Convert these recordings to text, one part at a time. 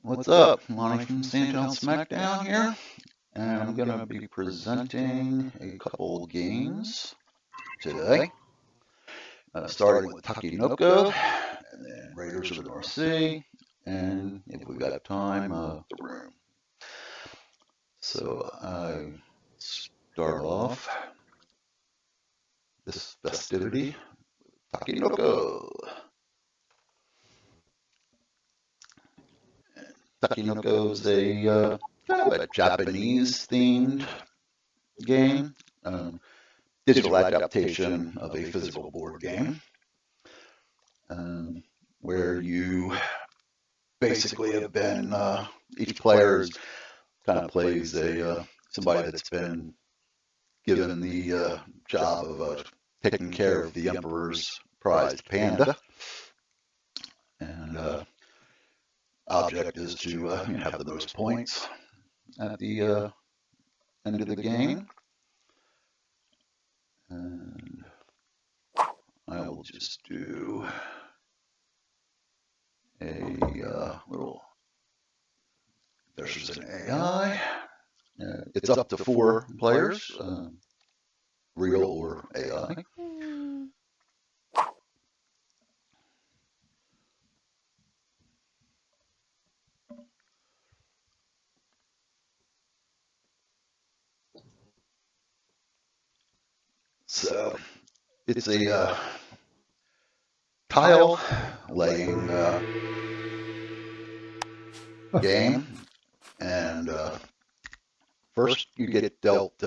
What's up? Lonnie from Sandtown SmackDown here, and I'm going to be presenting a couple games today, starting with Takenoko, and then Raiders of the North Sea, and if we got time, the Room. So I start off this festivity, Takenoko. Takenoko is a kind of a Japanese-themed game. Digital adaptation of a physical board game, um, where you basically have been each player kind of plays a somebody that's been given the job of taking care of the emperor's prized panda, and object is to have the most points at the end of the game. And I will just do a little. There's an AI. It's up to 4 players, real or AI. So it's a tile laying game, and first you get dealt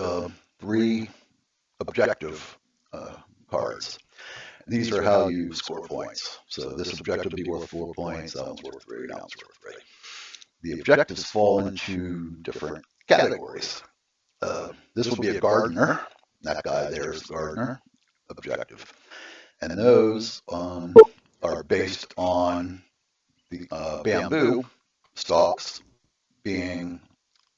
3 objective cards. These are how you score points. So this objective will be worth 4 points, that one's worth 3, that one's worth 3. The objectives fall into different categories. This will be a gardener. That guy there is the gardener objective. And those are based on the bamboo stalks being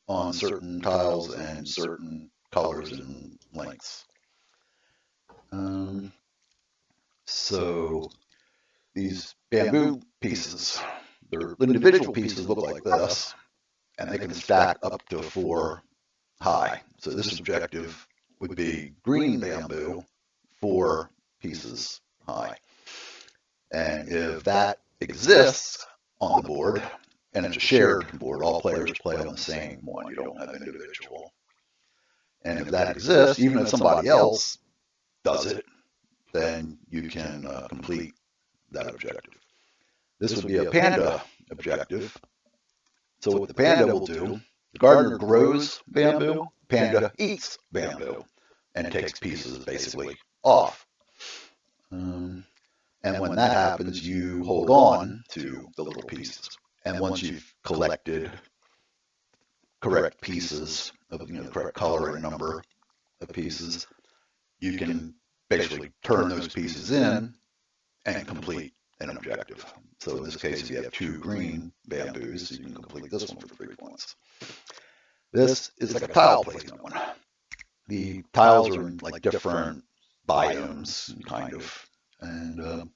on certain tiles and certain colors and lengths. So these bamboo pieces, their individual pieces look like this, and they can stack up to 4 high. So this objective would be green bamboo, 4 pieces high. And if that exists on the board, and it's a shared board, all players play on the same one, you don't have individual. And if that exists, even if somebody else does it, then you can complete that objective. This would be a panda objective. So what the panda will do, the gardener grows bamboo, panda eats bamboo, and takes pieces basically off. And when that happens, you hold on to the little pieces. And once you've collected correct pieces of the correct color and number of pieces, you can basically turn those pieces in and complete an objective. So in this case, if you have 2 green bamboos, you can complete this one for 3 points. This is like a tile placement one. The tiles are in like different biomes, kind of, and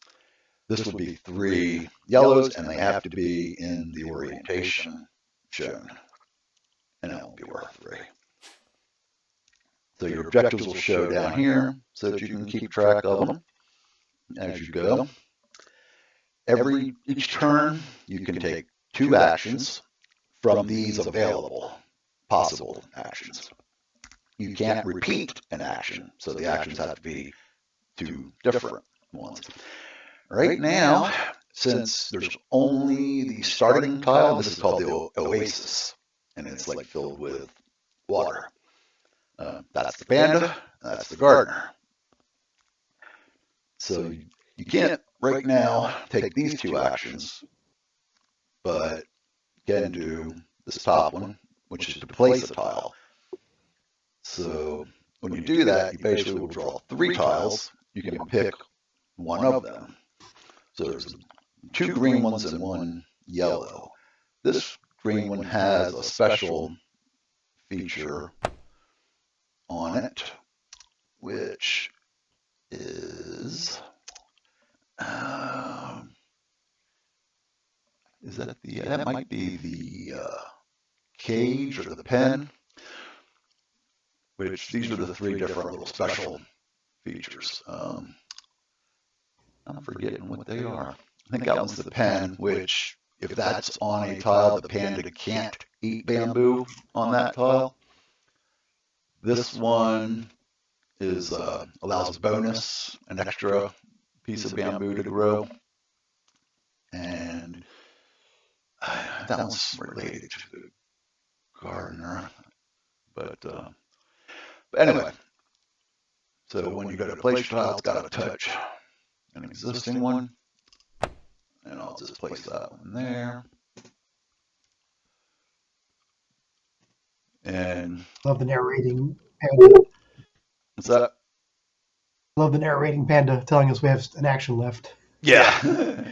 this would be 3 yellows, and they have to be in the orientation shown, and that will be worth 3. So your objectives will show down here so that you can keep track of them as you go. Each turn, you can take 2 actions from these available possible actions. You can't repeat an action, so the actions have to be 2 different ones. Right now, since there's only the starting tile, this is called the oasis, and it's like filled with water. That's the panda, that's the gardener. So you can't right now take these 2 actions, but can do this top one, which is to place a tile. So when you do that, you basically will draw 3 tiles. You can pick one of them. So there's 2 green ones and 1 yellow. This green one has a special feature on it, which is is that that might be the cage or the pen, which these are the three different little special features. I'm forgetting what they are. I think that one's the pen, which if that's on a tile, the panda can't eat bamboo on that tile. This one is allows a bonus, an extra piece of bamboo to grow, and that one's related to the gardener. But anyway, so when you go to place your tile, it's got to touch an existing one, and I'll just place that one there. And love the narrating panda. What's that? Love the narrating panda telling us we have an action left. Yeah.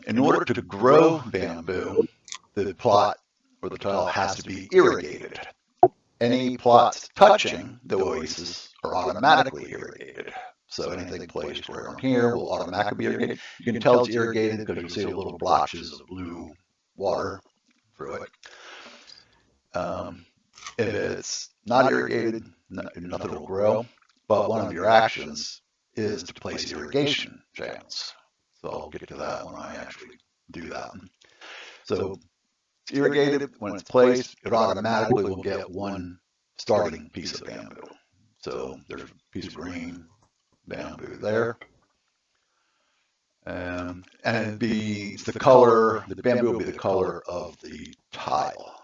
In order to grow bamboo, the plot or the tile has to be irrigated. Any plots touching the oasis are automatically irrigated. So anything placed right on here will automatically be irrigated. You can tell it's irrigated because you'll see little blotches of blue water through it. If it's not irrigated, nothing will grow. But one of your actions is to place irrigation channels. So I'll get to that when I actually do that. So it's irrigated. When it's placed, it automatically will get one starting piece of bamboo. So there's a piece of green bamboo there. And it'd be the color, the bamboo will be the color of the tile.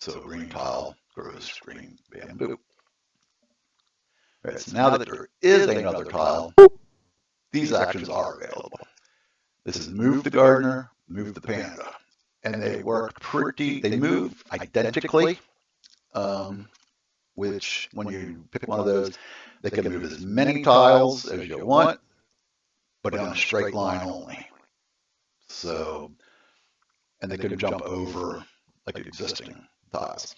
So green tile grows green bamboo. Right, so now that there is another tile, these actions are available. This is move the gardener, move the panda. And they they move identically, which when you pick one of those, they can move as many tiles as you want, but on a straight line only. So, and they can jump over like existing tiles.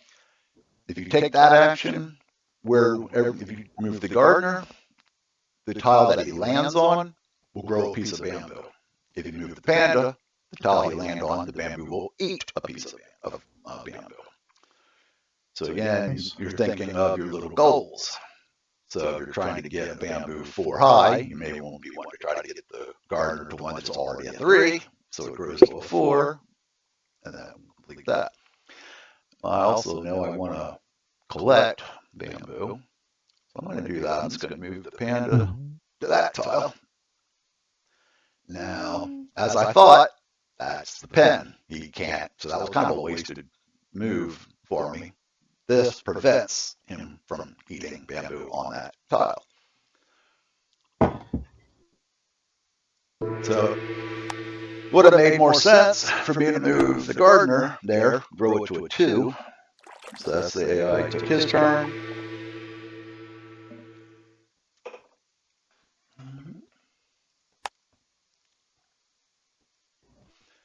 If you take that action, if you move the gardener, the tile that he lands on will grow a piece of bamboo. If you move the panda, the tile you land on, the bamboo will eat a piece of bamboo. So again, you're thinking of your little goals. So if you're trying to get a bamboo 4 high, you may want to be wanting to try to get the gardener to one that's already a 3, so it grows to a 4, and then complete that. I also know I want to collect bamboo, so I'm going to do that. I'm just going to move the panda to that tile. Now, as I thought, that's the pen. He can't. So that was kind of a wasted move for me. This prevents him from eating bamboo on that tile. So would have made more sense for me to move the gardener there, grow it to a 2. So that's the AI took his turn.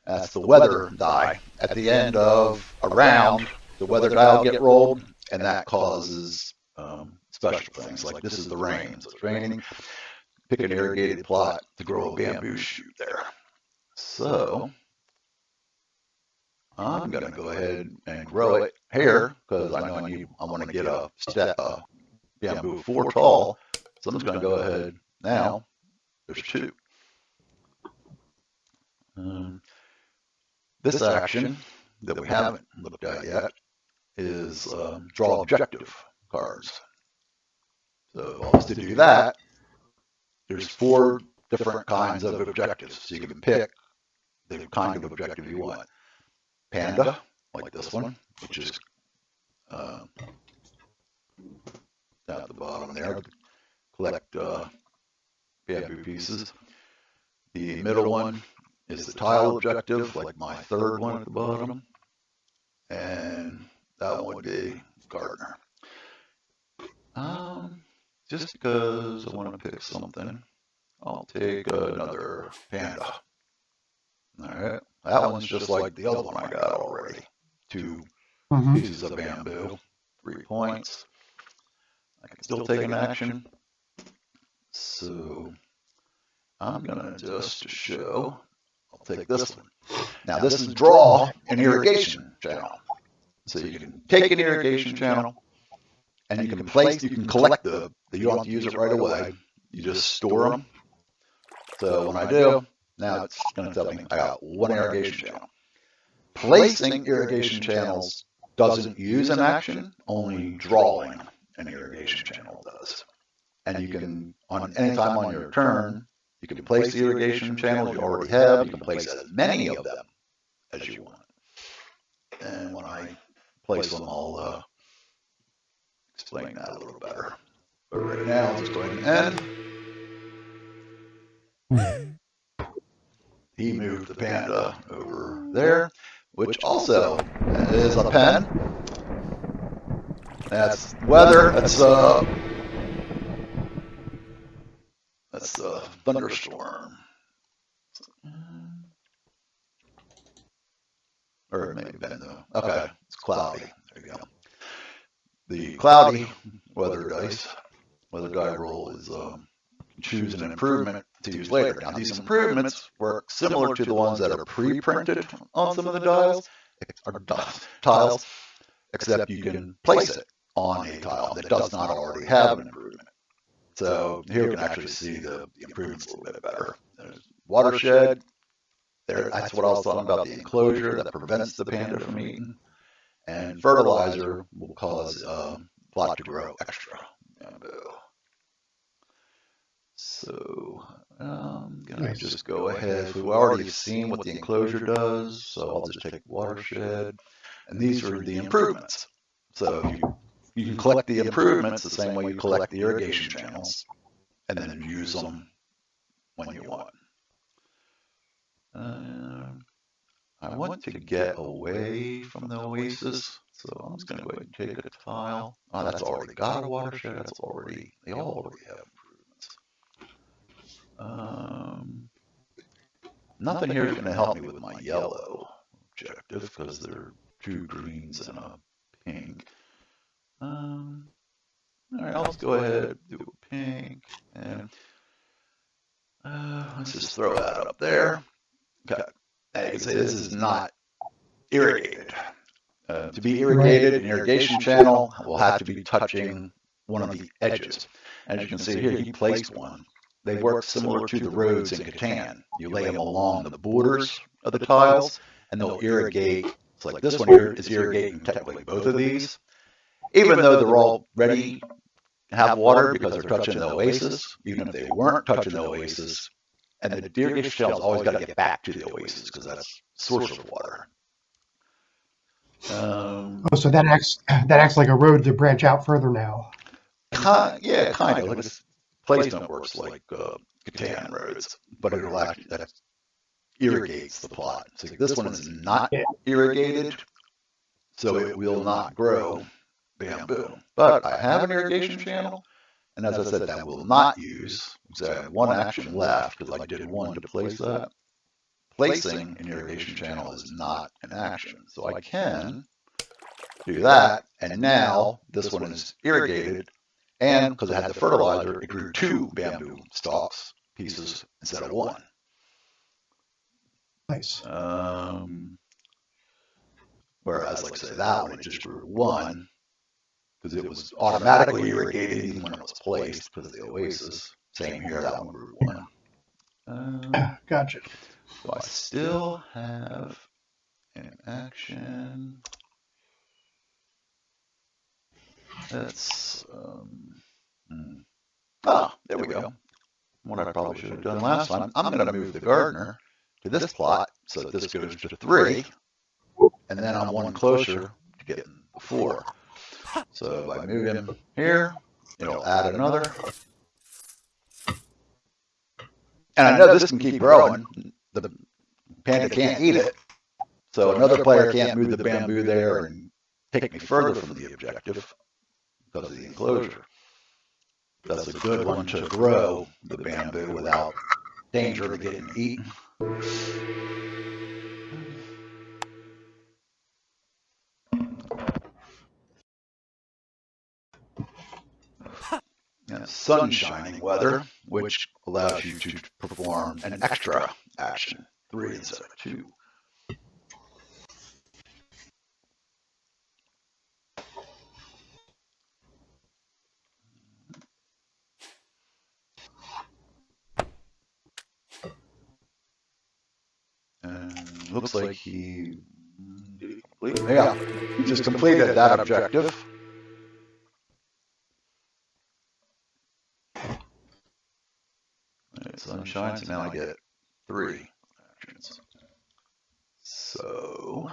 That's the weather die. At the end of a round, the weather die will get rolled, and that causes special things. Like this is the rain, so it's raining. Pick an irrigated plot to grow a bamboo shoot there. So I'm going to go ahead and grow it here because I know I want to get a bamboo 4 tall. So I'm just going to go ahead now. There's 2. This action that we haven't looked at yet is draw objective cards. So to do that, there's 4 different kinds of objectives. So you can pick the kind of objective you want. Panda, like this one, which is down at the bottom there. Collect bamboo pieces. The middle one is the tile objective, like my 3rd one at the bottom. And that one would be gardener. Just because I want to pick something, I'll take another panda. All right, that one's just like the other one I got already. 2 pieces of bamboo, 3 points. I can still take an action. So I'm gonna just show I'll take this one. Now this is draw an irrigation channel. So you can take an irrigation channel and you can collect you don't have to use it right away. You just store them. So when I do, now it's going to tell me I got one irrigation channel. Placing irrigation channels doesn't use an action, only drawing an irrigation channel does. And you can, on any time on your turn, you can place the irrigation channels you already have. You can place as many of them as you want. And when I place them, I'll explain that a little better. But right now, I'll just go ahead and end. He moved the panda over there, which also is a pen. That's weather. That's a thunderstorm. Or maybe been okay, it's cloudy. There you go. The cloudy weather die roll is choose an improvement to use later. Now these improvements work similar to the ones that are pre-printed on some of the tiles, except you can place it on a tile that does not already have an improvement. So here we can actually see the improvements a little bit better. There's watershed. That's what I was talking about, the enclosure that prevents the panda from eating. And fertilizer will cause plot to grow extra. So I'm going to just go ahead. We've already seen what the enclosure does, so I'll just take watershed. And these are the improvements. So you can collect the improvements the same way you collect the irrigation channels, and then use them when you want. I want to get away from the oasis, so I'm just going to go ahead and take a tile. Oh, that's already got a watershed. They all already have improvements. Nothing here is going to help me with my yellow objective because there are two greens and a pink. All right, I'll just go ahead and do a pink, and let's just throw that up there. Okay, now you can say this is not irrigated. To be irrigated, an irrigation channel will have to be touching one of the edges. As you can see here, he placed one. They work similar to the roads in Catan. You lay them along the borders of the tiles, and they'll irrigate. It's like this one here is irrigating technically both of these. Even though they're all ready to have water because they're touching the oasis, even if they weren't touching the oasis, and the irrigation channel's always got to get back to the oasis because that's source of water. So that acts like a road to branch out further now. Yeah, kind of. Like this placement works like Catan roads, but that irrigates the plot. So this one is not irrigated, so it will not grow bamboo. But I have an irrigation channel, and as I said, that will not use. So I have one action left because I did one to place that. Placing an irrigation channel is not an action, so I can do that, and now this one is irrigated, and because it had the fertilizer, it grew 2 bamboo stalks pieces instead of 1. Nice. Whereas, like say that one, it just grew 1 because it was automatically irrigated even when it was placed because of the oasis. Same here, that one grew 1. Gotcha. So I still have an action. That's, there we go. What I probably should have done last time. I'm going to move the gardener to this plot so that this goes to 3, and then I'm 1 closer to getting 4. So if I move him here, it'll add another. And I know this can keep growing. The panda can't eat it, so another player can't move the bamboo there and take me further from the objective because of the enclosure. That's a good one to grow the bamboo without danger of getting eaten. Sun shining weather, which allows you to perform an extra action. 3 instead of 2. And looks like he just completed that objective. Sunshine, so now I get 3 actions. So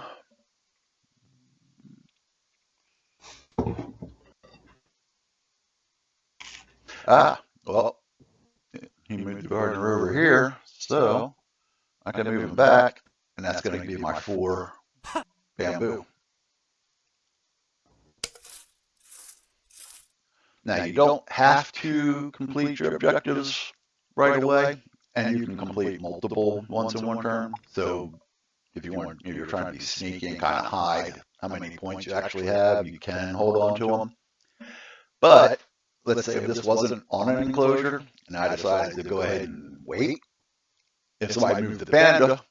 well, he moved the gardener over here, so I can move him back, and that's going to be my 4 bamboo. Now, you don't have to complete your objectives right away, and you can complete multiple ones in one turn. So if you want, you're trying to be sneaky and kind of hide how many points you actually have, you can hold on to them. But let's say if this wasn't on an enclosure, and I decided to go ahead and wait, if somebody moved the panda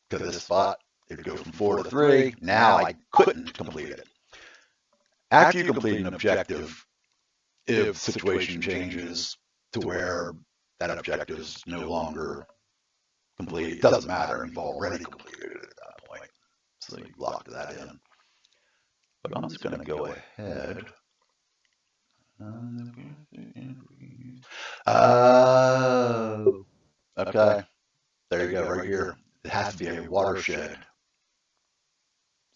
to this spot, it would go from 4 to 3. Now I couldn't complete it. After you complete an objective, if the situation changes to where that objective is no longer complete, it doesn't matter. You've already completed it at that point. So you lock that in. But I'm just going to go ahead. Okay. There you go, right here. It has to be a watershed.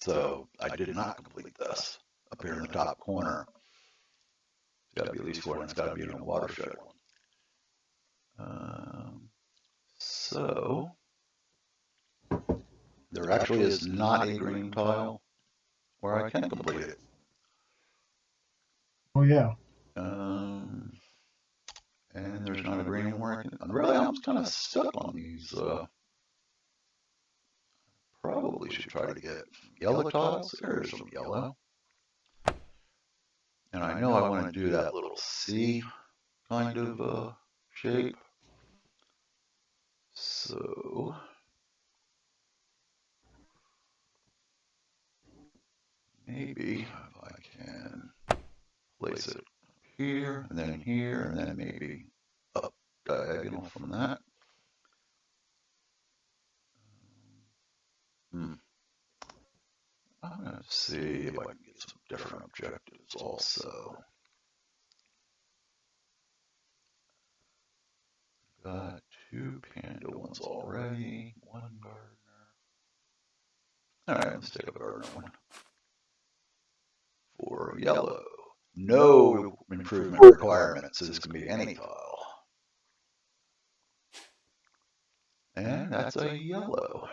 So I did not complete this up here in the top corner. It's got to be at least 4, and it's got to be in a watershed one. So there actually is not a green tile where I can complete it. Oh yeah. And there's not a green one where I can. Really, I'm kind of stuck on these. Probably should try to get yellow tiles. There's some yellow. And I know I want to do that little C kind of shape. So maybe if I can place it here, and then maybe up diagonal from that. I'm going to see if I can get some different objectives also. Got 2 panda ones already, 1 gardener. All right, let's take a gardener one. For yellow, no improvement requirements. So this can be any tile. And that's a yellow.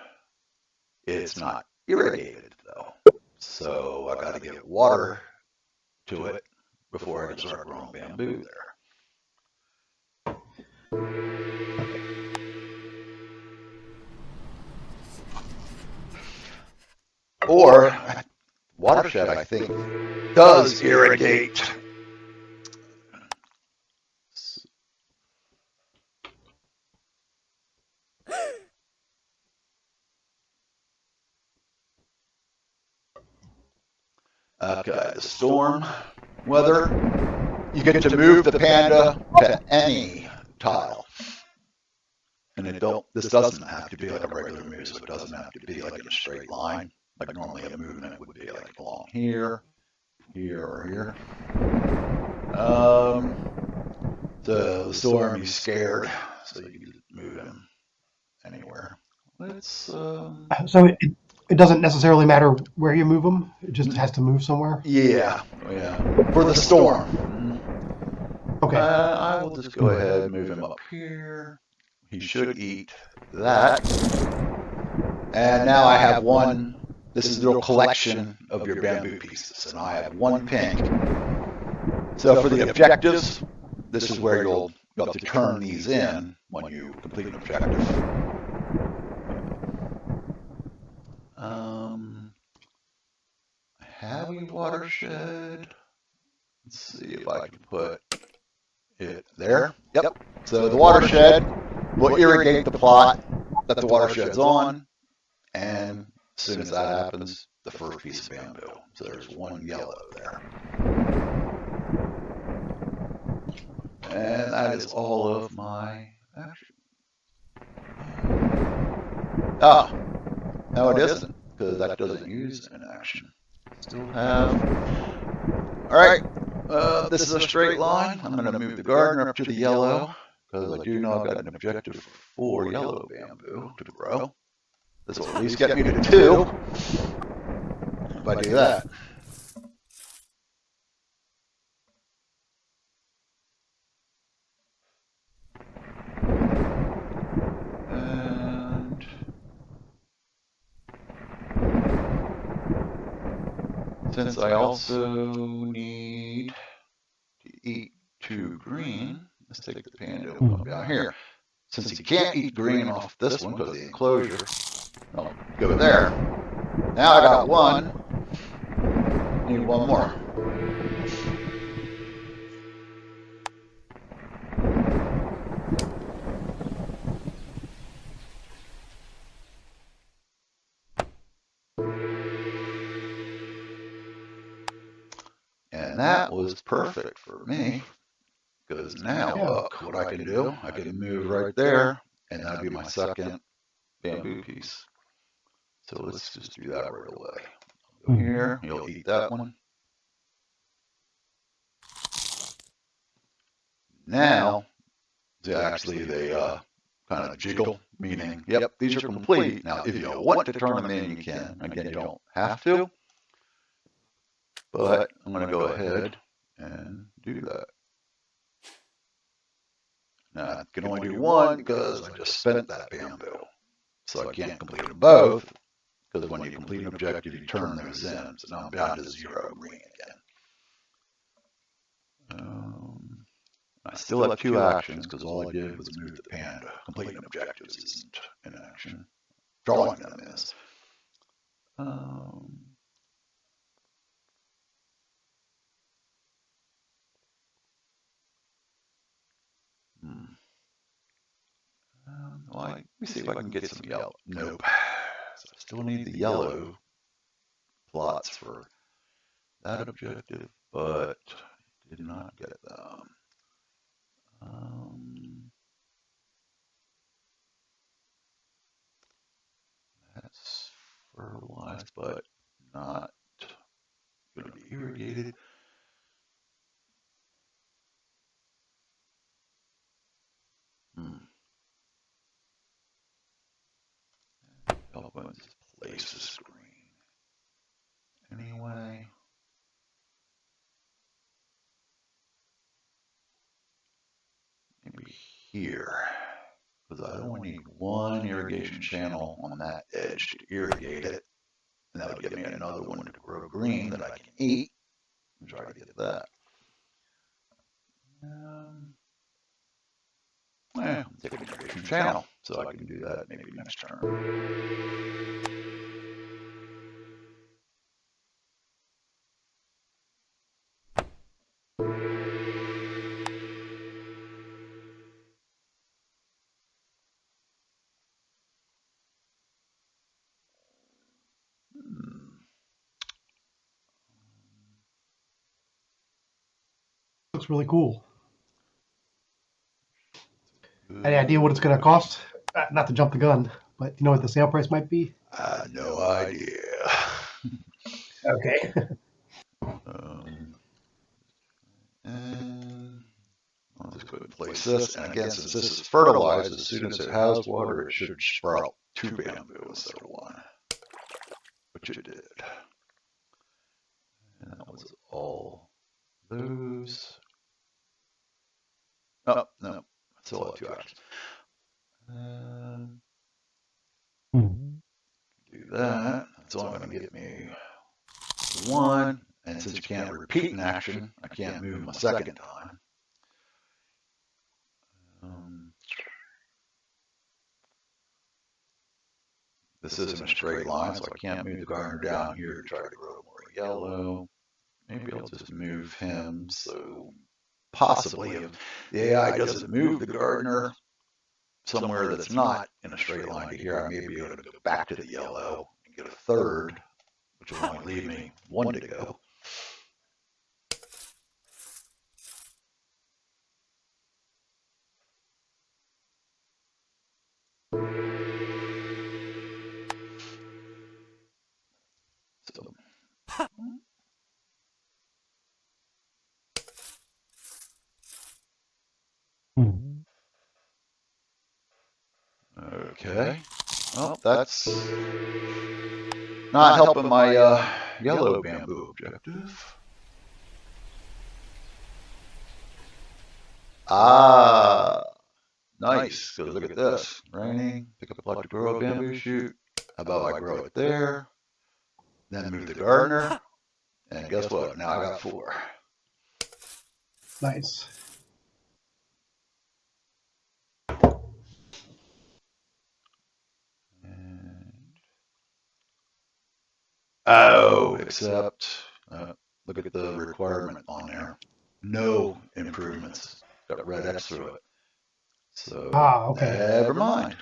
It's not irrigated though. So I got to get water to it before I can start growing bamboo there. Or watershed, I think, does irrigate. Okay, the storm weather. You get to move the panda to any tile. And this doesn't have to be like a regular move, so it doesn't have to be like in a straight line. Like normally a movement would be like along here, here, or here. The storm, he's scared, so you can move him anywhere. So it doesn't necessarily matter where you move them. It just has to move somewhere. Yeah. For the storm. Okay. I will just go ahead and move him up here. He should eat that. And now I have one. This is a little collection of your bamboo pieces, and I have 1 pink. So for the objectives, this is where you'll have to turn these in when you complete an objective. Have a watershed. Let's see if I can put it there. Yep. So the watershed will irrigate the plot that the watershed's on, and as soon as that happens, the first piece of bamboo. So there's one yellow there. And that is all of my action. Ah, no, it isn't, because that doesn't use an action. Still have. All right, this is a straight line. I'm going to move the gardener up to the yellow, because I do know I've got an objective for 4 yellow bamboo to grow. This will at least get me to 2 if I do that. And since I also need to eat 2 green, let's take the panda one down here. Since he can't eat green off this one because of the enclosure, I'll go there. Now I got 1. Need 1 more. And that was perfect for me, because now look what I can do. I can move right there, and that'd be my second bamboo piece. So let's just do that right away. Go here, you'll eat that one. Now, actually they kind of jiggle, meaning, yep, these are complete. Now, if you want to turn them in, you can. Again, you don't have to, but I'm going to go ahead and do that. Now, I can only do 1 because I just spent that bamboo. So I can't complete them both, because when you complete an objective, you turn those in. So now I'm down to 0 green again. I still have 2 actions, because all I did was move the panda. Completing objectives isn't an action. Drawing them is. Well, let me see if I can get some yellow. Nope. So I still need the yellow plots for that objective, but did not get them. That's fertilized, but not going to be irrigated. Development place is green. Anyway. Maybe here, because I only need 1 irrigation channel on that edge to irrigate it, and that would give me another one to grow green that I can eat. And try to get that. Take an irrigation channel, so I can do that maybe next turn. Looks really cool. Any idea what it's going to cost? Not to jump the gun, but you know what the sale price might be? No idea. Okay. And I'll just go ahead and place this. And again, since this is fertilized, as soon as it has water, it should sprout 2 bamboo instead of 1, which it did. And that was all those. Oh, no, I still have 2 actions. Do that. That's only going to get me 1. And since you can't repeat an action, I can't move my second time. This isn't a straight line, so I can't move the gardener down here to try to grow more yellow. Maybe I'll just move him, so possibly if the AI doesn't move the gardener somewhere that's not in a straight line to here, I may be able to go back to the yellow and get a third, which will only leave me one to go. So, okay. Well, that's not helping my yellow bamboo objective. Ah, nice. Because look at this. Raining, pick up a plot to grow a bamboo shoot. How about I grow it there? Then move the gardener. And guess what? Now I got 4. Nice. Oh, except look at the requirement on there. No improvements. Got a red X through it. So Okay. never mind.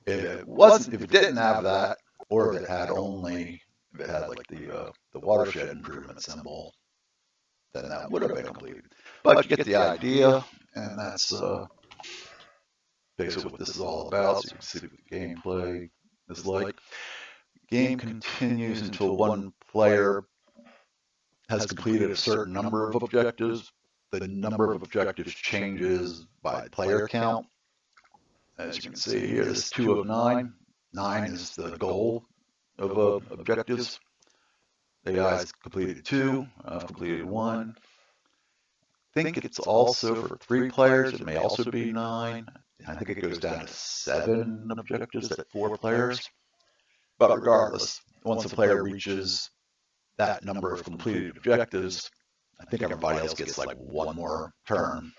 If it didn't have that, or if it had like the watershed improvement symbol, then that would have been completed. But you get the idea, and that's basically what this is all about. So you can see what the gameplay is like. Game continues until one player has completed a certain number of objectives. The number of objectives changes by player count. As you can see here, this is 2 of 9. 9 is the goal of objectives. The guy's completed 2, I've completed 1. I think it's also for 3 players. It may also be 9. I think it goes down to 7 objectives at 4 players. But regardless, once a player reaches that number of completed objectives, I think everybody else gets like one more turn,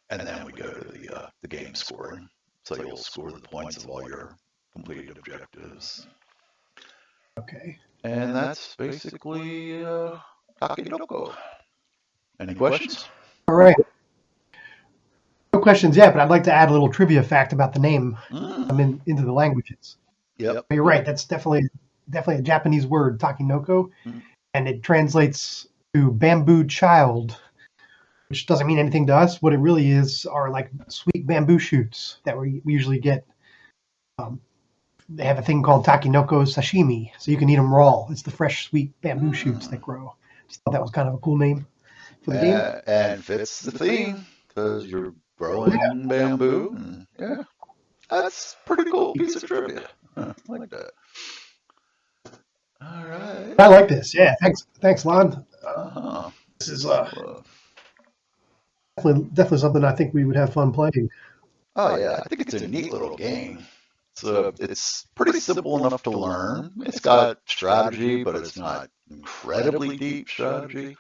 and then we go to the game scoring. So you'll score the points of all your completed objectives. Okay. And that's basically Takenoko. Any questions? All right. No questions yet, but I'd like to add a little trivia fact about the name into the languages. Yep. You're right. That's definitely a Japanese word, Takenoko, and it translates to bamboo child, which doesn't mean anything to us. What it really is are like sweet bamboo shoots that we usually get. They have a thing called Takenoko sashimi, so you can eat them raw. It's the fresh, sweet bamboo shoots that grow. Just thought that was kind of a cool name for the game. And fits the theme because you're growing bamboo. And, yeah, that's a pretty cool piece of trivia. I like that. All right. I like this. Yeah, thanks, Lon. This is definitely something I think we would have fun playing. Oh yeah, I think it's a neat little game. So it's pretty simple enough to learn. It's got strategy, but it's not incredibly deep strategy.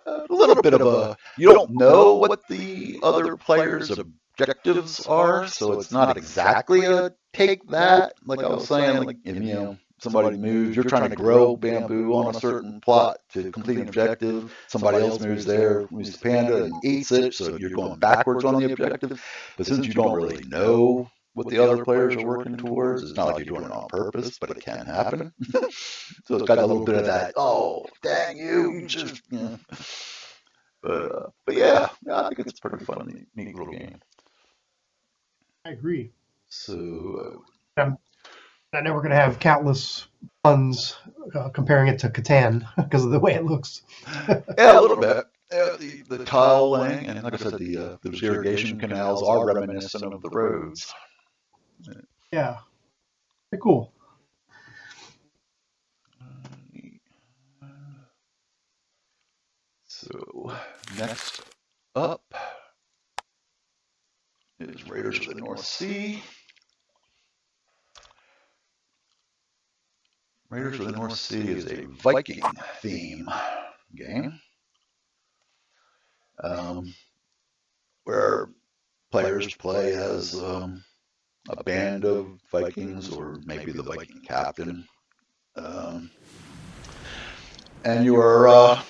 A little bit of you don't know what the other players' objectives are, so it's not exactly a take that. Like I was saying, like if somebody moves, you're trying to grow bamboo on a certain plot to complete an objective. Somebody else moves there, moves the panda and eats it, so you're going backwards on the objective. But since you don't really know what the other players are working towards, it's not like you're doing it on purpose, but it can happen. So it's got a little bit of that, oh, dang you just, But yeah, I think it's a pretty fun, neat little game. I agree. So I know we're going to have countless puns comparing it to Catan because of the way it looks. Yeah, a little bit. Yeah, the tile laying, and like I said, those irrigation canals are reminiscent of the roads. Yeah, very cool. So next up is Raiders of the North Sea. Raiders of the North Sea is a Viking theme game where players play as a band of Vikings or maybe the Viking captain. And you are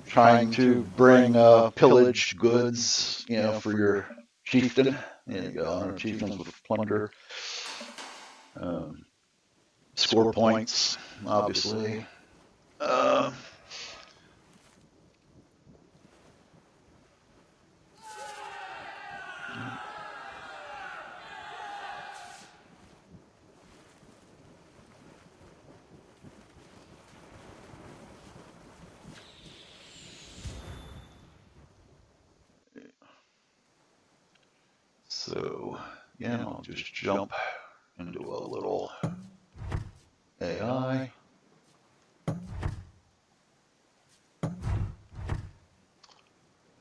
trying to bring pillaged goods, for your chieftain. You go on chieftains with plunder. Um, Score points, obviously. Uh, so, yeah, I'll just jump into a little AI.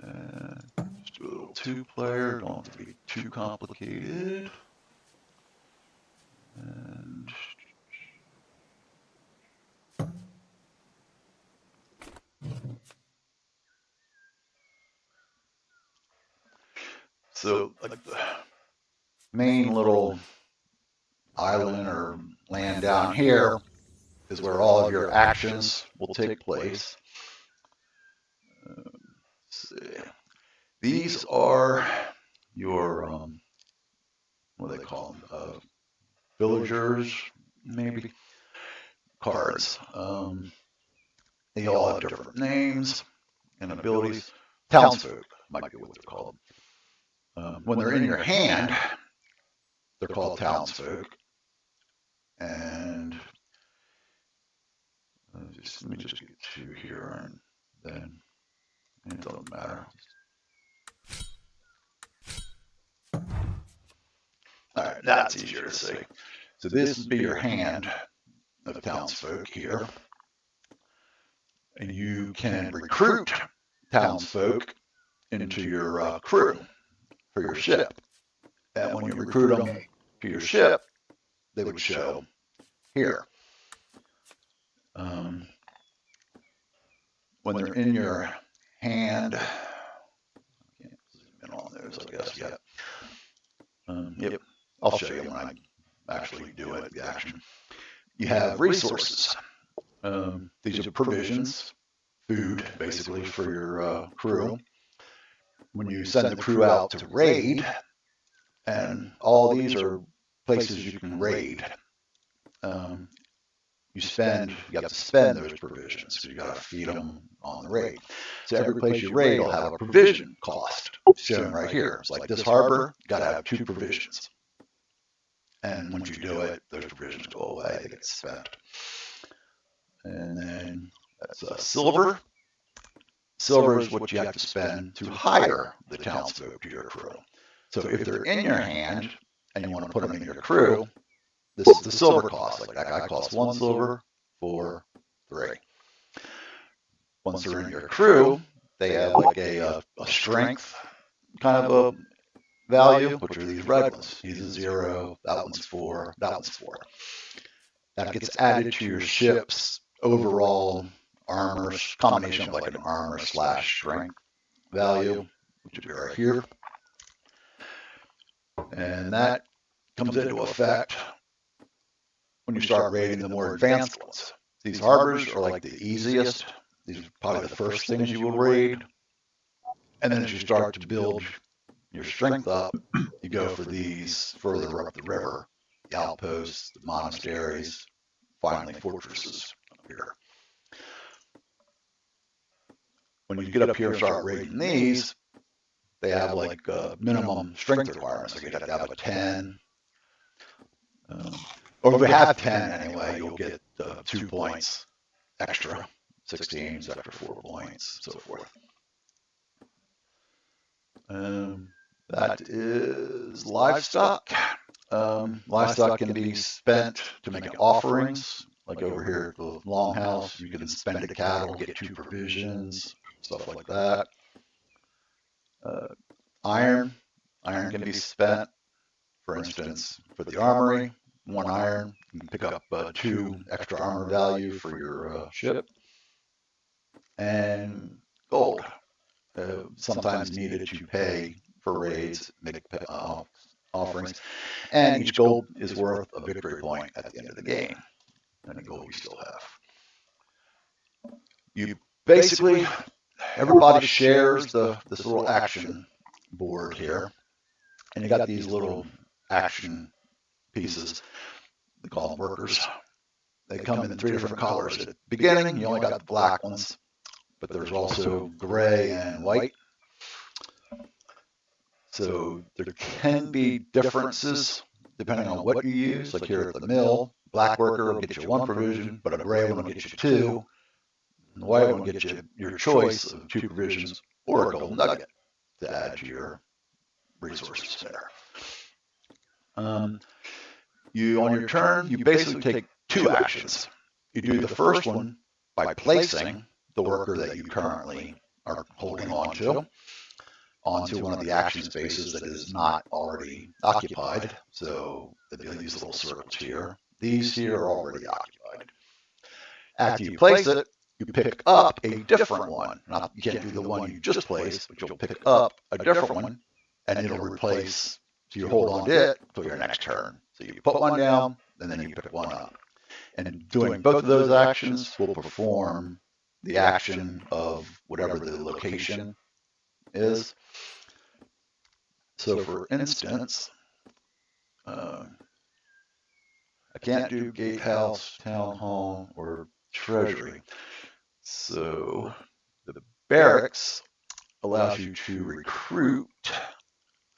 And just do a little two-player, don't have to be too complicated. And so, like the main little island or land down here is where all of your actions will take place. These are your, what do they call them? Villagers, maybe, cards. They all have different names and abilities. Townsfolk might be what they're called. When they're in your hand, they're called townsfolk. And let me just get two here, and then it doesn't matter. All right, that's easier to say. So this would be your hand of townsfolk here. And you can recruit townsfolk into your crew for your ship. And when you recruit them to your ship, they would show here. When they're in your hand, I can't zoom in on those, I guess, yet. Yep, I'll show you when I actually do it, the action. You have resources. These are provisions, food, basically, for your crew. When you send the crew out to raid, and all these are places you can raid, you have to spend those provisions, because you got to feed them on the raid. So every place you raid will have a provision cost shown right here. It's like this harbor, you got to have 2 provisions. And once you do it, those provisions go away, they get spent. And then that's silver. Silver is what you have to spend to hire the townsfolk to your crew. So if they're in your hand and you want to put them in your crew, this is the silver cost. Like that guy costs 1 silver for 3. Once they're in your crew, they have like a strength kind of a value, which are these red ones. He's a 0, that one's 4, that one's 4. That gets added to your ship's overall armor, combination of like an armor / strength value, which would be right here. And that comes into effect when you start raiding the more advanced ones. These harbors are like the easiest. These are probably the first things you will raid. And then as you start to build your strength up, you go for these further up the river, the outposts, the monasteries, finally fortresses up here. When you get up here and start raiding these, they have like minimum strength requirements. Like you have to have a 10. Or if you have 10 anyway, you'll get 2 points extra. 16 is extra 4 points, so forth. That is livestock. Livestock can be spent to make offerings. Like over here at the longhouse, you can spend a cattle, get 2 provisions, stuff like that. Iron can be spent, for instance, for the armory. 1 iron, you can pick up 2 extra armor value for your ship. And gold, sometimes needed to pay for raids, make offerings. And each gold is worth a victory point at the end of the game. Any gold you still have. You basically everybody shares this little action board here, and you got these little action pieces. They call them workers. They come in 3 different colors. At the beginning, you only got the black ones, but there's also gray and white. So there can be differences depending on what you use. Like here at the mill, black worker will get you 1 provision, but a gray one will get you 2. And the white one will get you your choice of 2 provisions or a gold nugget to add to your resources there. You on your turn, you basically take 2 actions. You do the first one by placing the worker that you currently are holding onto one of the action spaces that is not already occupied. So these little circles here, these here are already occupied. After you place it, you pick up a different one. Now, you can't do the one you just placed, but you'll pick up a different one, and it'll replace, so you hold on to it till your next turn. So you put one down, and then you pick one up. And doing both of those actions will perform the action of whatever the location is. So for instance, I can't do gatehouse, town hall, or treasury. So the barracks allows you to recruit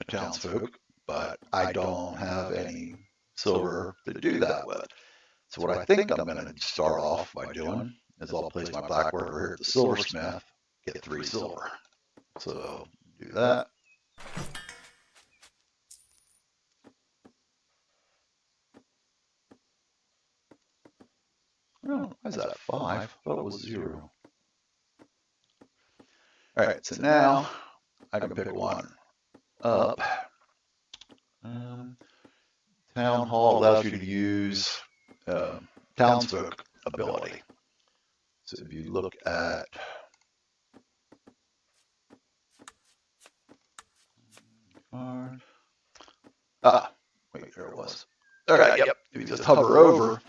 townsfolk, but I don't have any silver to do that with. So what I think I'm going to start off by doing is I'll place my black worker here at the silversmith, get 3 silver. So do that. Oh, why is that 5? I thought it was 0. All right, so now I can pick one up. Town hall allows you to use townsfolk ability. So if you look at wait, there it was. All right, yep. If you just hover over,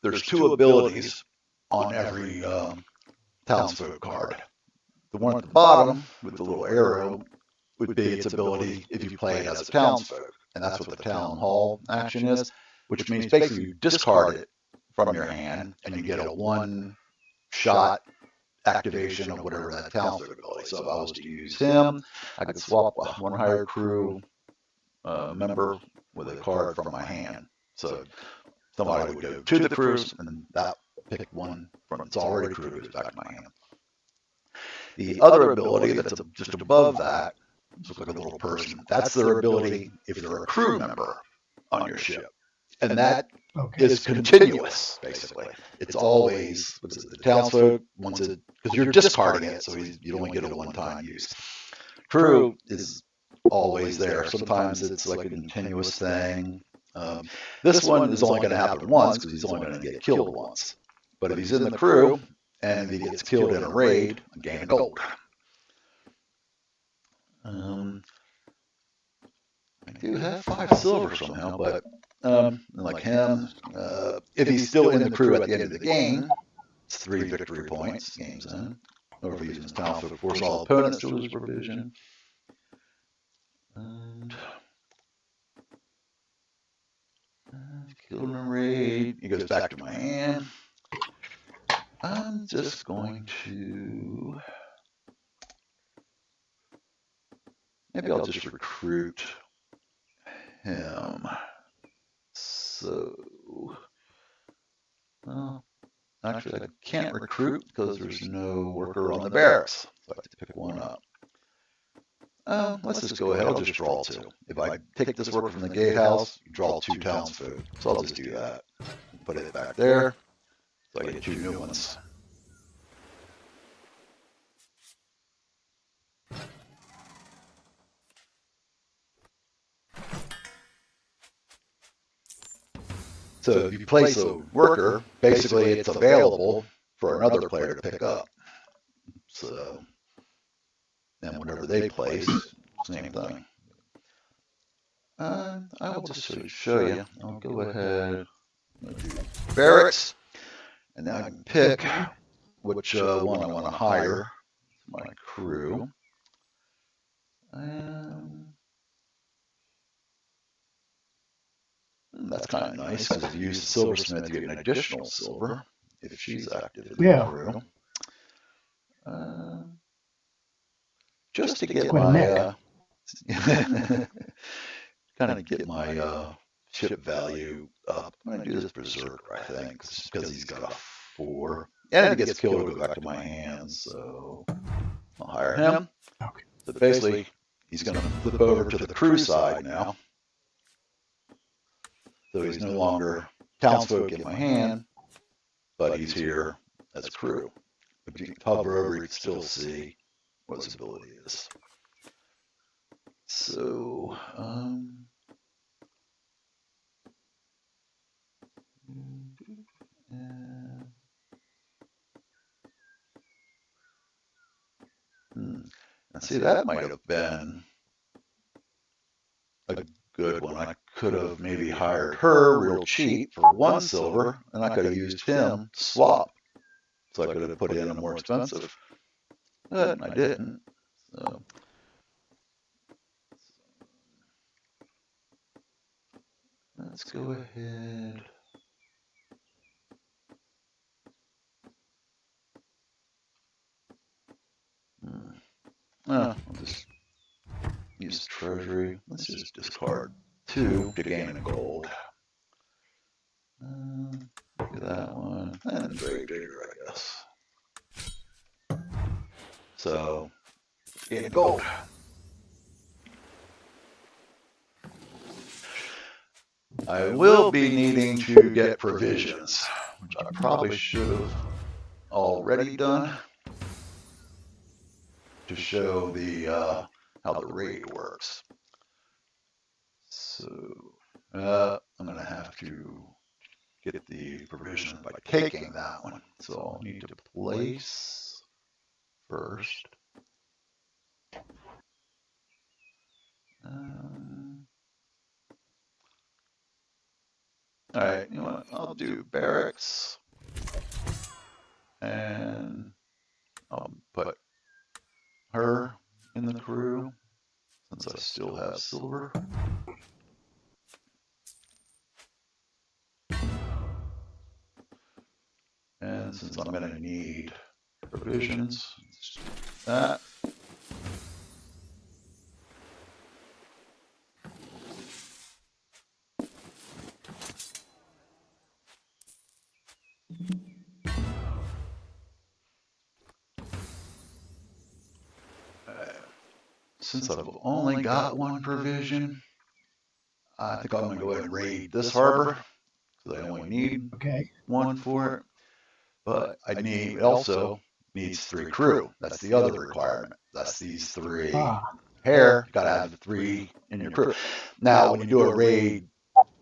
there's 2 abilities on every townsfolk card. The one at the bottom with the little arrow would be its ability if you play it as a townsfolk, and that's what the town hall action is, which means basically you discard it from your hand and you get a 1-shot activation of whatever that townsfolk ability. So if I was to use him, I could swap 1 hired crew member with a card from my hand. So somebody would go to the cruise, and that pick one from its already crewed goes back to my hand. The other ability that's just above that, looks like a little person. That's their ability if you're a crew member on your ship, and that is continuous. Basically, it's always the townsfolk wants it because you're discarding it, so you only get a 1-time use. Crew is always there. Sometimes it's like a continuous thing. This one is only going to happen once because he's only going to get killed once. But if he's in the crew and he gets killed in a raid, gain a gold. I do have 5 silver somehow, but like him, if he's still in the crew at the end of the game, it's 3 victory points. Game's in. Or if he's in his town, so force all opponents to lose provision. And killed in a raid. He goes back to my hand. I'm just going to. Maybe I'll just recruit him. So, well, actually, I can't recruit because there's no worker on the barracks. So I have to pick one up. Let's just go ahead. I'll just draw 2. If I take this worker from the gatehouse, you draw 2 townsfolk. So I'll just do that. Put it back there. So I get 2 new ones. So if you place a worker, basically it's available for another player to pick up. So, and whatever they place, same thing. I will just show you. I'll go ahead and do barracks, and now I can pick which one I want to hire my crew. That's kind of nice because if you use the silversmith, you get an additional silver if she's active in the crew. Just to get my kind of get my ship value up. I'm going to do this berserker, I think, because he's got a 4. And if he gets killed, it'll go back to my hands. So I'll hire him. Okay. So basically, he's going to flip over to the crew side now. So he's no longer townsfolk in my hand, but he's here as a crew. If you can hover over, you can still see what his ability is. So, see, that might have been a good one. I could have maybe hired her real cheap for 1 silver, and I could have used him to swap. So I could have put in a more expensive, but I didn't. So. Let's go ahead. I'll just use treasury. Let's just discard 2 to gain a gold. Look at that one. And Grave Digger, I guess. So, gain a gold. I will be needing to get provisions, which I probably should have already done to show the how the raid works. So I'm going to have to get the provision by taking that one. So I'll need to place first. All right, you know what? I'll do barracks, and I'll put her in the crew since I still have silver. And since I'm going to need provisions, let's do that. Since I've only got 1 provision, I think I'm going to go ahead and raid this harbor. So I only need 1 for it. But it also needs 3 crew. That's the other requirement. That's these 3 hair. Got to have the 3 in your crew. Now, when you do a raid,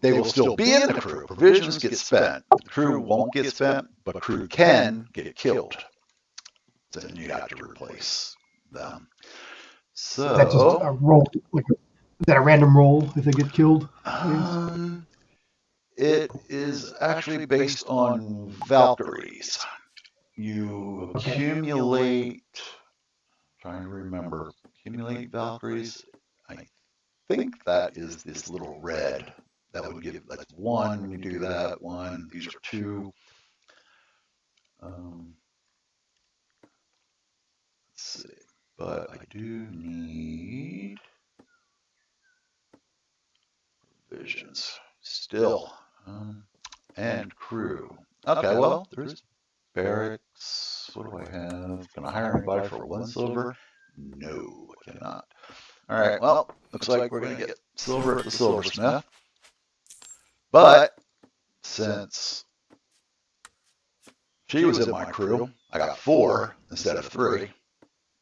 they will still be in the crew. Provisions get spent. The crew won't get spent, but crew can get killed. So then you have to replace them. So that's just a roll. Like, is that a random roll if they get killed? It is actually based on Valkyries. You accumulate. Trying to remember. Accumulate Valkyries. I think that is this little red. That would give. That's 1 when you do that. 1. These are 2. Let's see. But I do need provisions still, and crew. Okay, well, there's barracks. What do I have? Can I hire anybody for 1 silver? No, I cannot. All right, well, looks like we're going to get silver at the silversmith. But since she was in my crew, I got 4 instead of 3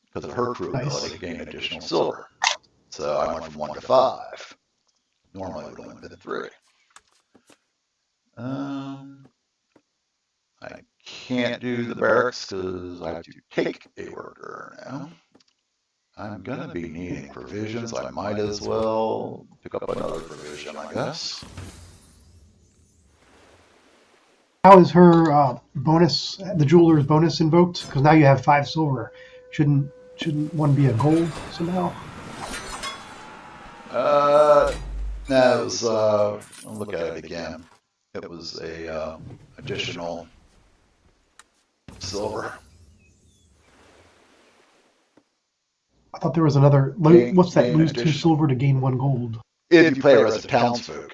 because of her crew ability to gain additional silver. So I went from 1 to 5. Normally it would only been 3. I can't do the barracks because I have to take a worker now. I'm going to be needing provisions. I might as well pick up another provision, I guess. How is her bonus, the jeweler's bonus, invoked? Because now you have 5 silver. Shouldn't one be a gold somehow? No, it was. I'll look at it again. It was a additional silver. I thought there was another. What's that? Gain Lose 2 additional. silver to gain 1 gold. If you play her as a townsfolk,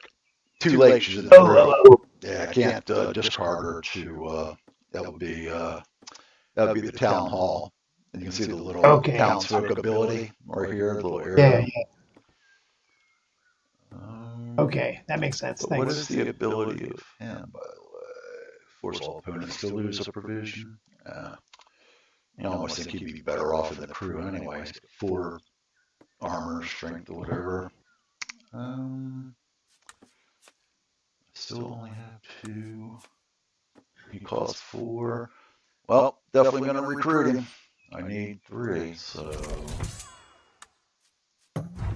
2 lakes she's in the crew. Yeah, I can't discard her to. That would be the town hall. And you can see the little townsfolk ability right here, the little arrow. Yeah. Okay, that makes sense. But Thanks. what is the ability of him, by the way? Force all opponents to lose a provision. You almost think he'd be better off in the crew anyway. He's got 4 armor, strength, or whatever. Still only have 2. He costs 4. Well, definitely going to recruit him. I need 3, so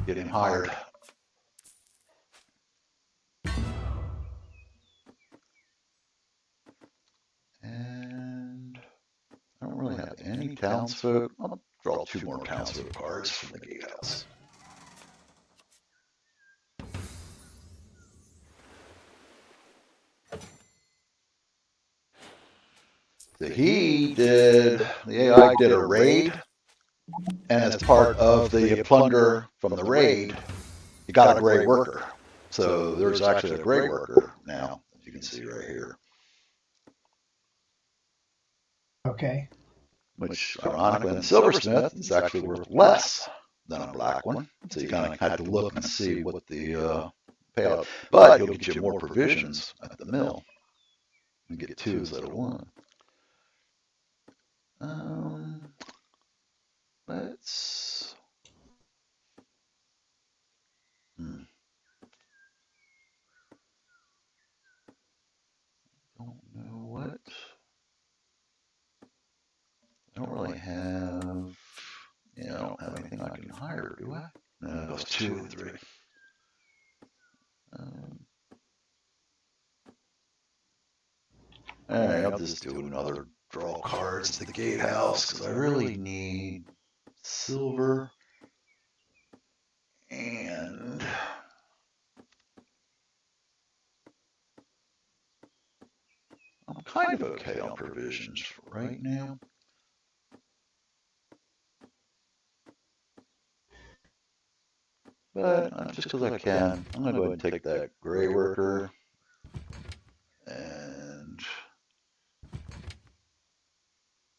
get him hired. And I don't really have any townsfolk. I'll draw 2 more townsfolk cards from the gatehouse. So the AI did a raid, and as part of the plunder from the raid, you got a gray worker. So there's actually a gray worker now, as you can see right here. Okay. Which, ironically, in the silversmith is actually worth less than a black one. So you kind of had to look and see what the payout. But he'll get you more provisions at the mill. You get 2 instead of 1. Let's. Don't know what. I don't really have. Yeah, I don't have anything I can hire, do I? No, those 2 and 3. All right, I'll just do another draw cards at the gatehouse because I really need silver and I'm kind of okay on provisions right now. But just because I can, I'm going to go ahead and take that gray worker and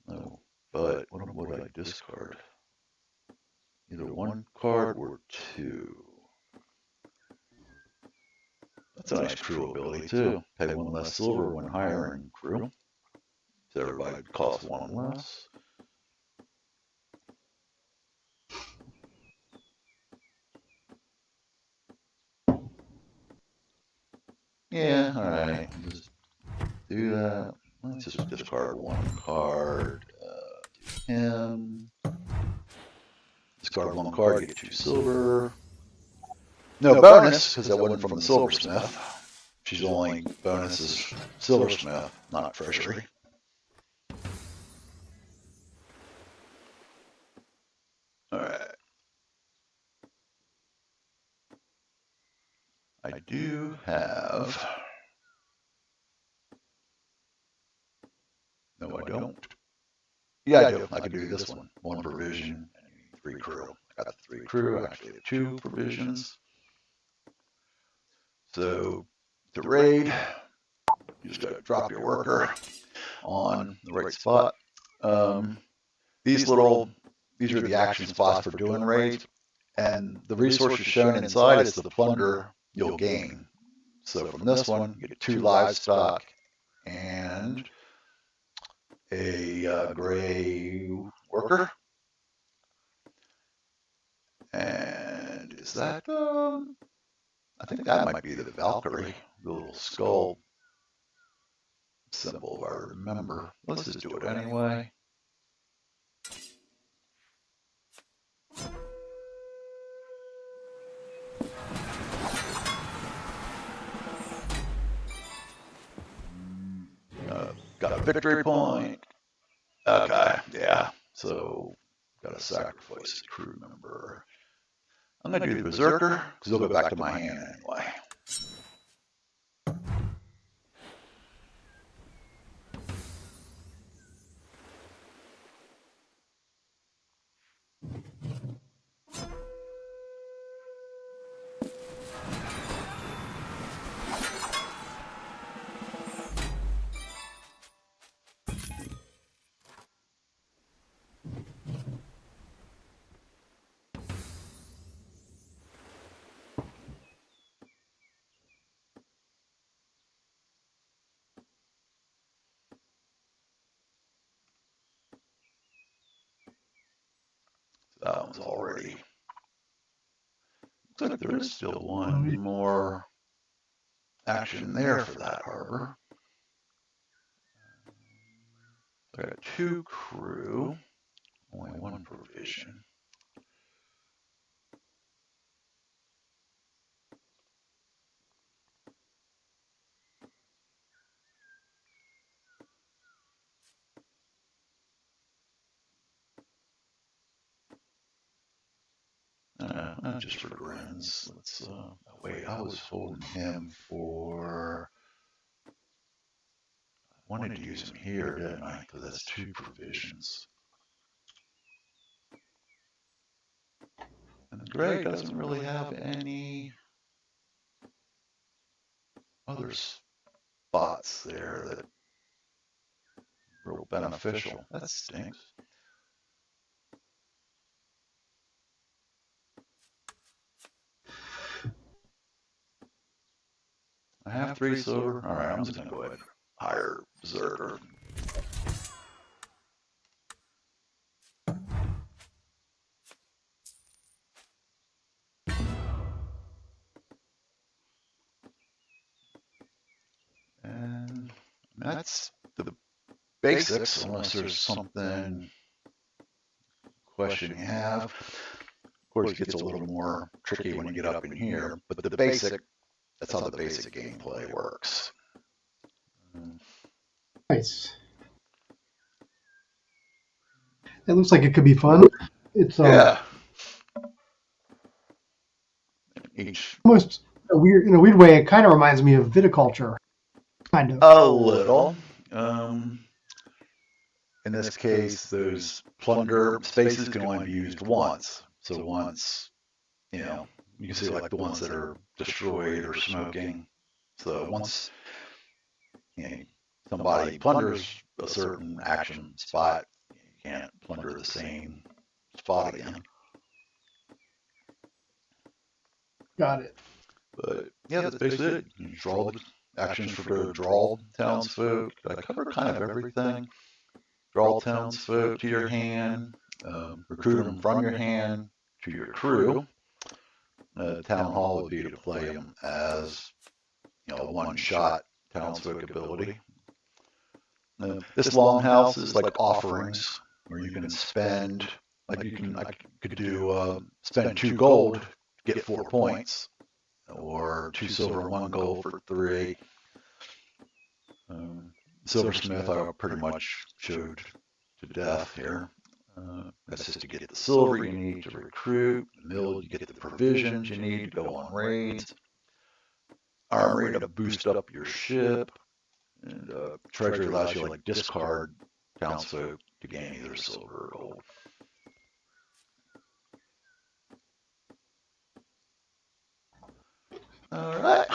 no, but what would I discard? Either 1 card or 2. That's a nice crew ability too. Pay 1 less silver when hiring crew. So everybody costs 1 less. Yeah, alright. Just do that. Let's just discard 1 card. Him. Discard 1 card, you get 2 silver. No bonus, because that wasn't from the silversmith. She's only bonus is silversmith, not treasury. Alright. I do have. No, I don't. Yeah, I do. I can do this one. 1 provision and 3 crew. I got the 3 crew. I actually have 2 provisions. So to raid, you just gotta drop your worker on the right spot. These are the action spots for doing raids, and the resources shown inside is the plunder you'll gain. So from this one, you get 2 livestock and a gray worker. And is that, I think that might be the Valkyrie, the little skull symbol, if I remember. Let's just do it anyway. Got a victory point. Okay, yeah. So Got to sacrifice a crew member. I'm going to do the Berserker because they'll go back to my hand anyway. That one's already. Looks like there is still one more action there for that harbor. I got 2 crew, only 1 provision. Just for grins. Let's wait. I was holding him for. I wanted to use him here, didn't I? Because that's 2 provisions. And Greg doesn't really have any other spots there that are real beneficial. That stinks. I have 3 silver. All right, I'm just gonna go ahead and hire Berserker. And that's the basics, unless there's something question you have. Of course, it gets a little more tricky when you get up in here, but the basic, that's how the basic gameplay works. Nice. It looks like it could be fun. It's yeah. Each almost a weird, in a weird way. It kind of reminds me of viticulture, kind of. a little. In this case, those plunder spaces can only be used once. So once, you can see like the ones that are destroyed or smoking. So once somebody plunders a certain action spot, you can't plunder the same spot again. Got it. But yeah, that's basically it. You draw the actions for the draw townsfolk. I covered kind of everything. Draw townsfolk to your hand, recruit them from your hand to your crew. Town hall would be to play them as a one-shot townsfolk ability. This longhouse is like offerings where you can spend, like I could do spend 2 gold, get 4 points, or 2 silver and 1 gold for 3. Silversmith I pretty much showed to death here. That's just to get the silver you need to recruit. Mill, you get the provisions you need to go on raids. Armory to boost up your ship. And treasury allows you to like discard townsfolk to gain either silver or gold. All right.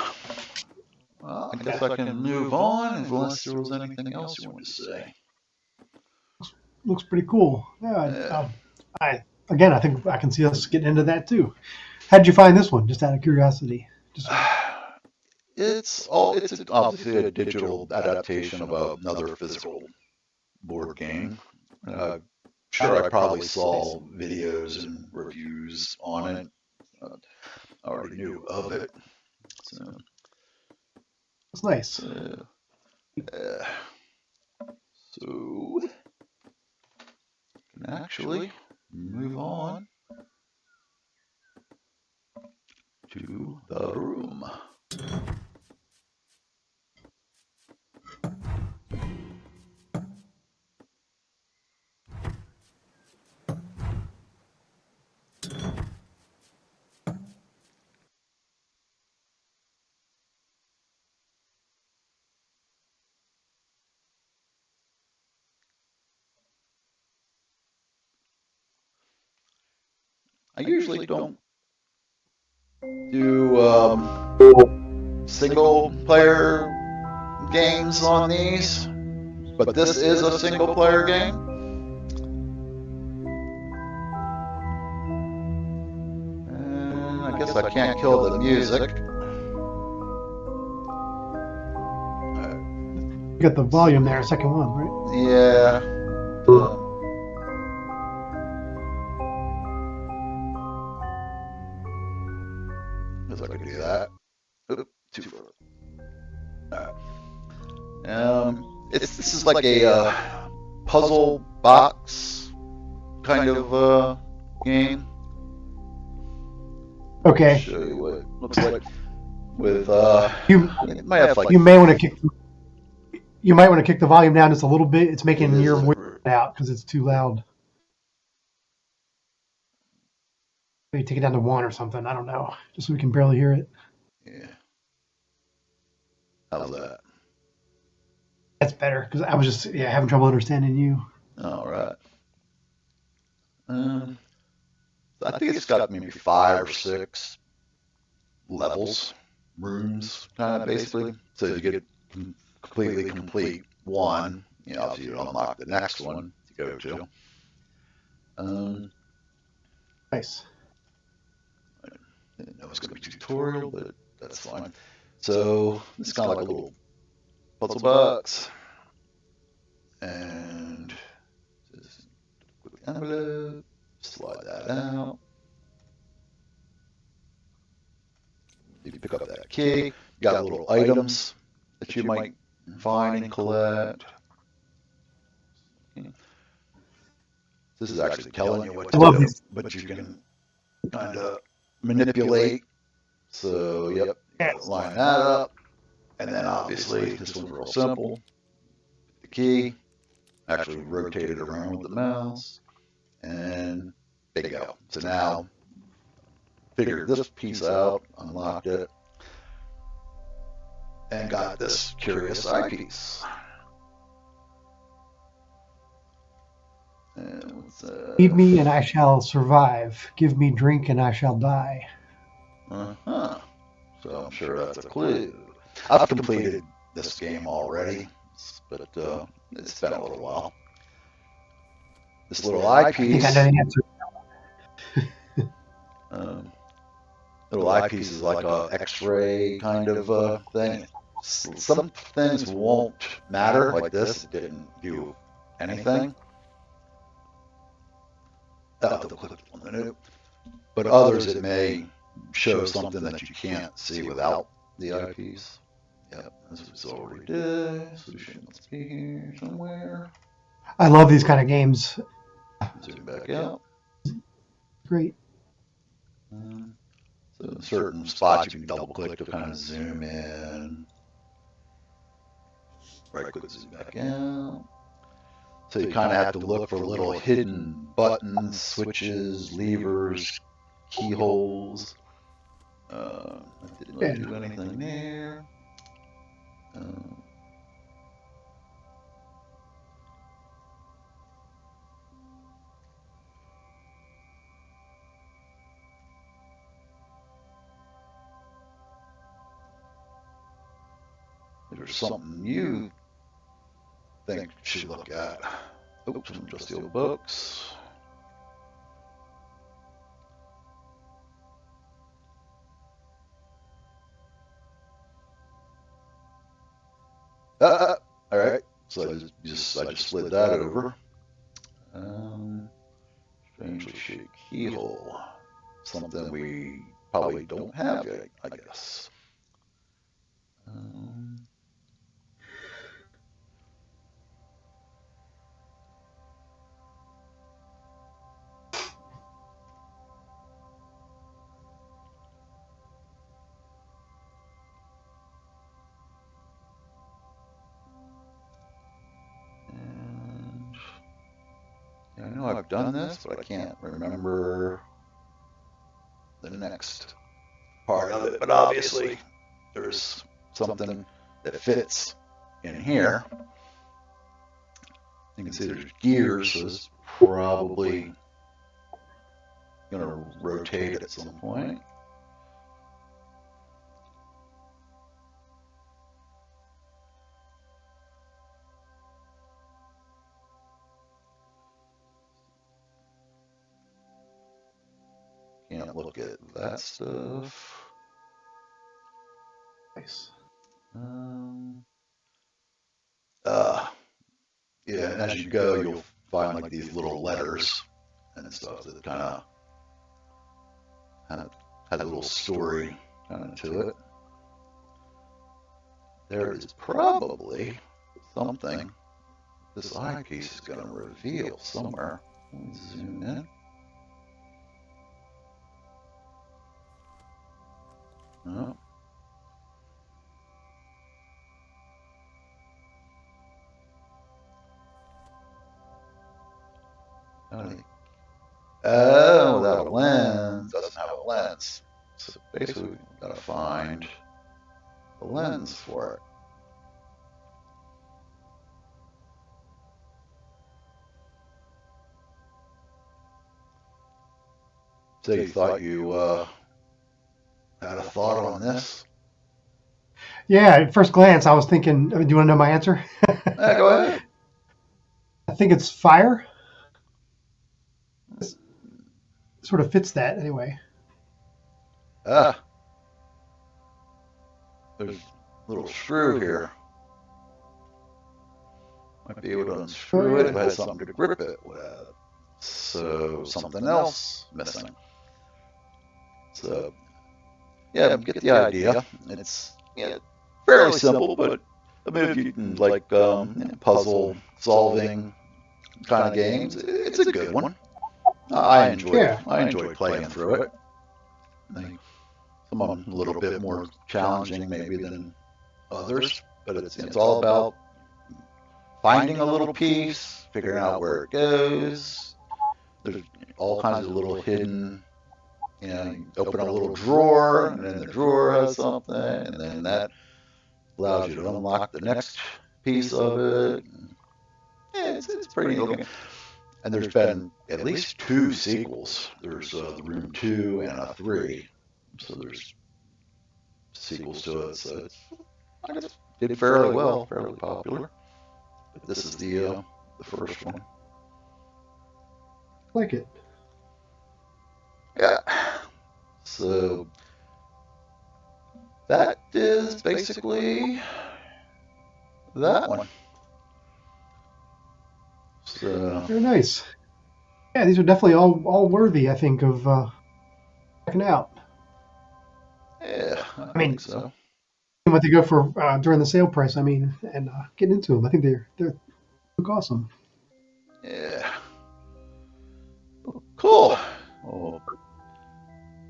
Well, I guess I can move on unless there was anything else you wanted to say. Looks pretty cool. Yeah. I think I can see us getting into that too. How did you find this one? Just out of curiosity. It's obviously a digital adaptation of another physical board game. Sure, I probably saw videos and reviews on it. I already knew of it. So it's nice. So can actually move on to the room. I usually don't do single player games on these, but this is a single player game. And I guess I can't kill the music. You got the volume there, second one, right? Yeah. Guess I could do that. Oop, too far. All right. This is like a puzzle box kind of game. Okay. Show you what it looks like. With it might have like you may want to kick. You might want to kick the volume down just a little bit. It's making your voice out because it's too loud. Maybe take it down to 1 or something. I don't know, just so we can barely hear it. Yeah. How's that? That's better because I was just having trouble understanding you. All right. I think it's got maybe 5 or 6 levels, rooms, kind of basically. So you get completely complete one, obviously you unlock the next one to go to. Nice. I didn't know it was going to be a tutorial, but that's fine. So it's kind of like a little puzzle box. And just quick envelope, slide that out. You pick up that key. You got little items that you might find and collect. This is actually telling you what to do, but you can kind of manipulate. So, yep, line that up. And then obviously, this one's real simple. The key, actually rotate it around with the mouse, and there you go. So now, figured this piece out, unlocked it, and got this curious eyepiece. Feed me and I shall survive. Give me drink and I shall die. Uh-huh. So I'm sure that's a clue. I've completed this game already, but it's been a little while. This little eyepiece. I think I know the answer. Little eyepiece is like a X-ray kind of thing. Some things won't matter, like this. It didn't do anything. Click on the new. But others, it may show something that you can't see without the eyepiece. Yep, this was already did. Solution must be here somewhere. I love these kind of games. Zoom back out. Great. So in certain spots you can double click to kind of zoom in. Right click, zoom back out. So you kind of have to look for little hidden buttons, switches, levers, keyholes. I didn't really do anything there. There's something you think you should look at. Oops, some dusty old books. All right. So I just slid that over. Strangely shaped keyhole. Something we probably don't have yet, I guess. I know I've done this, but I can't remember the next part of it. But obviously, there's something that fits in here. You can see there's gears, so it's probably going to rotate at some point. Can't look at that stuff. Nice. Yeah, and as you go, you'll find like these little letters and stuff that kind of has a little story kind of to it. There is probably something this eyepiece is going to reveal somewhere. Let me zoom in. Oh. Oh, without a lens, doesn't have a lens. So basically, we've got to find the lens for it. So you thought you had a thought on this? Yeah, at first glance, I was thinking, do you want to know my answer? Yeah, go ahead. I think it's fire. It sort of fits that anyway. There's a little screw here. Might be able to unscrew it if I had something to grip it with. So something else missing. So yeah, get the idea. It's fairly simple, but I mean, if you can like puzzle solving kind of games, it's a good one. I enjoyed playing through it. Some of them a little bit more challenging maybe than others, but it's all about finding a little piece, figuring out where it goes. There's all kinds of little hidden, you open a little drawer, and then the drawer has something, and then that allows you to unlock the next piece of it. Yeah, it's pretty neat looking. And there's been at least 2 sequels. There's the Room 2 and a 3. So there's sequels to it. So I guess it did fairly well, fairly popular. But this is the first one. I like it. Yeah. So that is basically that one. So Very nice. Yeah, these are definitely all worthy, I think, of checking out. yeah, I mean, think so. what they go for during the sale price. I mean, and getting into them. I think they look awesome. Yeah. Cool. Well,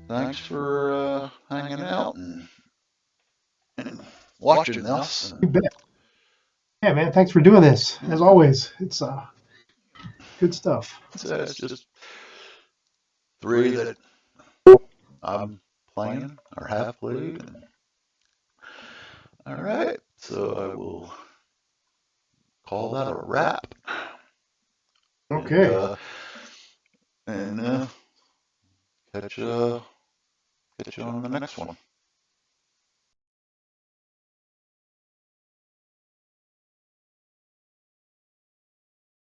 thanks for hanging out and watching this. You bet. Yeah, man. Thanks for doing this. As always, it's good stuff. So it's just 3 that I'm playing or have played. All right, so I will call that a wrap. Okay. And catch you on the next one.